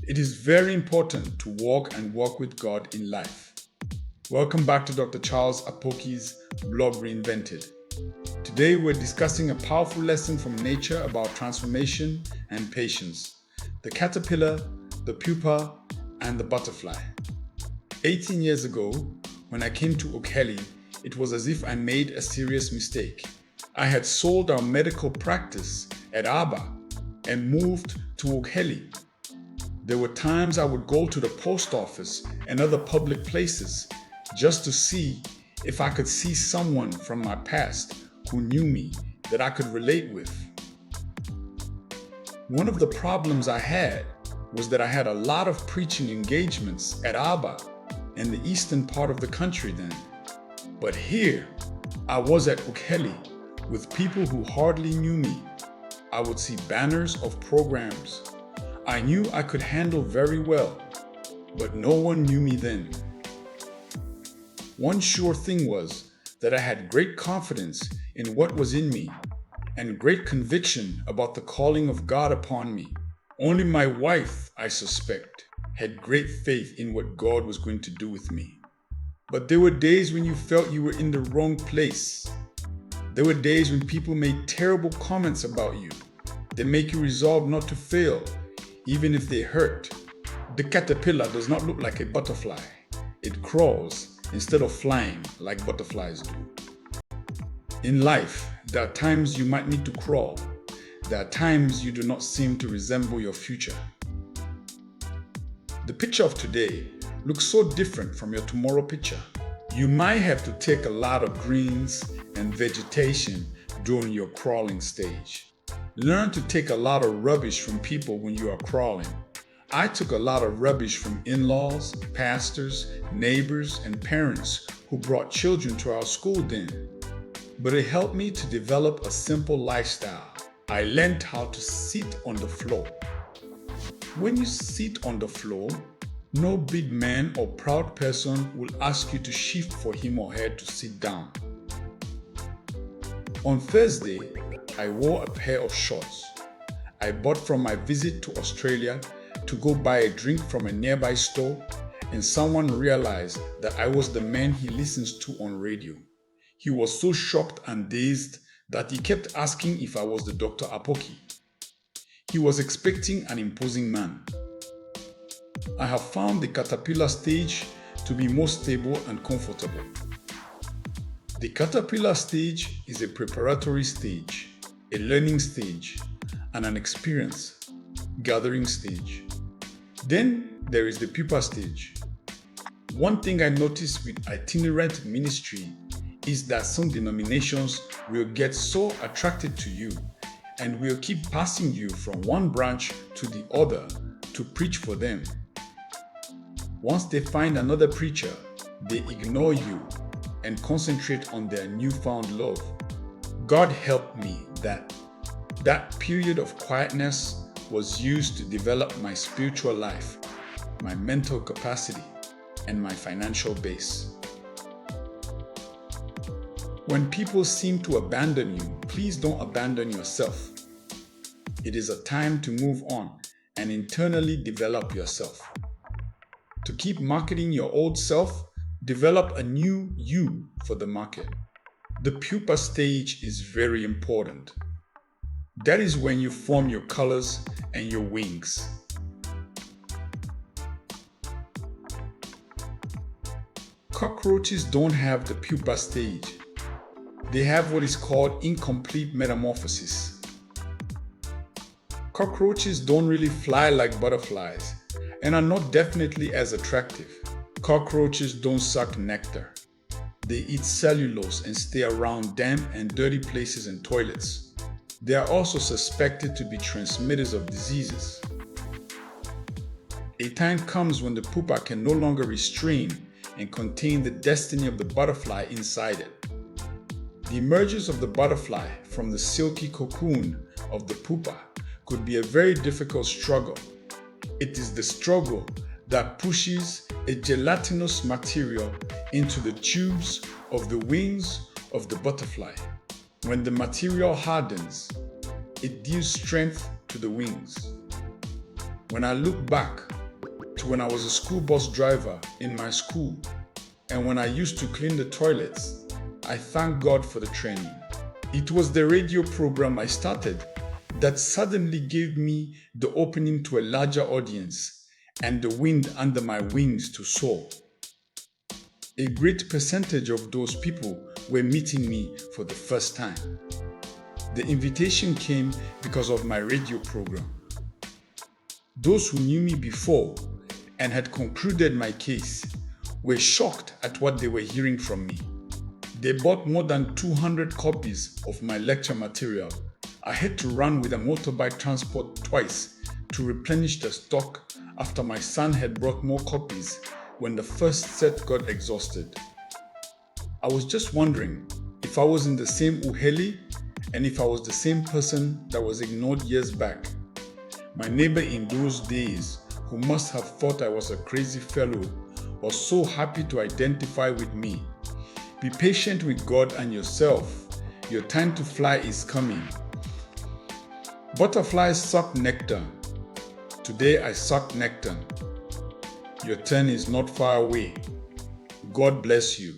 It is very important to walk and walk with God in life. Welcome back to Dr. Charles Apoki's Blog Reinvented. Today we're discussing a powerful lesson from nature about transformation and patience. The caterpillar, the pupa, and the butterfly. 18 years ago, when I came to Okheli, it was as if I made a serious mistake. I had sold our medical practice at Aba and moved to Okheli. There were times I would go to the post office and other public places just to see if I could see someone from my past who knew me that I could relate with. One of the problems I had was that I had a lot of preaching engagements at Aba in the eastern part of the country then. But here, I was at Okheli with people who hardly knew me. I would see banners of programs I knew I could handle very well, but no one knew me then. One sure thing was that I had great confidence in what was in me and great conviction about the calling of God upon me. Only my wife, I suspect, had great faith in what God was going to do with me. But there were days when you felt you were in the wrong place. There were days when people made terrible comments about you that make you resolve not to fail, even if they hurt. The caterpillar does not look like a butterfly. It crawls instead of flying like butterflies do. In life, there are times you might need to crawl. There are times you do not seem to resemble your future. The picture of today looks so different from your tomorrow picture. You might have to take a lot of greens and vegetation during your crawling stage. Learn to take a lot of rubbish from people when you are crawling. I took a lot of rubbish from in-laws, pastors, neighbors, and parents who brought children to our school then. But it helped me to develop a simple lifestyle. I learned how to sit on the floor. When you sit on the floor, no big man or proud person will ask you to shift for him or her to sit down. On Thursday, I wore a pair of shorts I bought from my visit to Australia to go buy a drink from a nearby store, and someone realized that I was the man he listens to on radio. He was so shocked and dazed that he kept asking if I was the Dr. Apoki. He was expecting an imposing man. I have found the caterpillar stage to be more stable and comfortable. The caterpillar stage is a preparatory stage, a learning stage, and an experience gathering stage. Then there is the pupa stage. One thing I noticed with itinerant ministry is that some denominations will get so attracted to you and will keep passing you from one branch to the other to preach for them. Once they find another preacher, they ignore you and concentrate on their newfound love. God helped me that period of quietness was used to develop my spiritual life, my mental capacity, and my financial base. When people seem to abandon you, please don't abandon yourself. It is a time to move on and internally develop yourself. To keep marketing your old self, develop a new you for the market. The pupa stage is very important. That is when you form your colors and your wings. Cockroaches don't have the pupa stage. They have what is called incomplete metamorphosis. Cockroaches don't really fly like butterflies and are not definitely as attractive. Cockroaches don't suck nectar. They eat cellulose and stay around damp and dirty places and toilets. They are also suspected to be transmitters of diseases. A time comes when the pupa can no longer restrain and contain the destiny of the butterfly inside it. The emergence of the butterfly from the silky cocoon of the pupa could be a very difficult struggle. It is the struggle that pushes a gelatinous material into the tubes of the wings of the butterfly. When the material hardens, it gives strength to the wings. When I look back to when I was a school bus driver in my school and when I used to clean the toilets. I thank God for the training. It was the radio program I started that suddenly gave me the opening to a larger audience and the wind under my wings to soar. A great percentage of those people were meeting me for the first time. The invitation came because of my radio program. Those who knew me before and had concluded my case were shocked at what they were hearing from me. They bought more than 200 copies of my lecture material. I had to run with a motorbike transport twice to replenish the stock after my son had brought more copies when the first set got exhausted. I was just wondering if I was in the same Uheli and if I was the same person that was ignored years back. My neighbor in those days, who must have thought I was a crazy fellow, was so happy to identify with me. Be patient with God and yourself. Your time to fly is coming. Butterflies suck nectar. Today I suck nectar. Your turn is not far away. God bless you.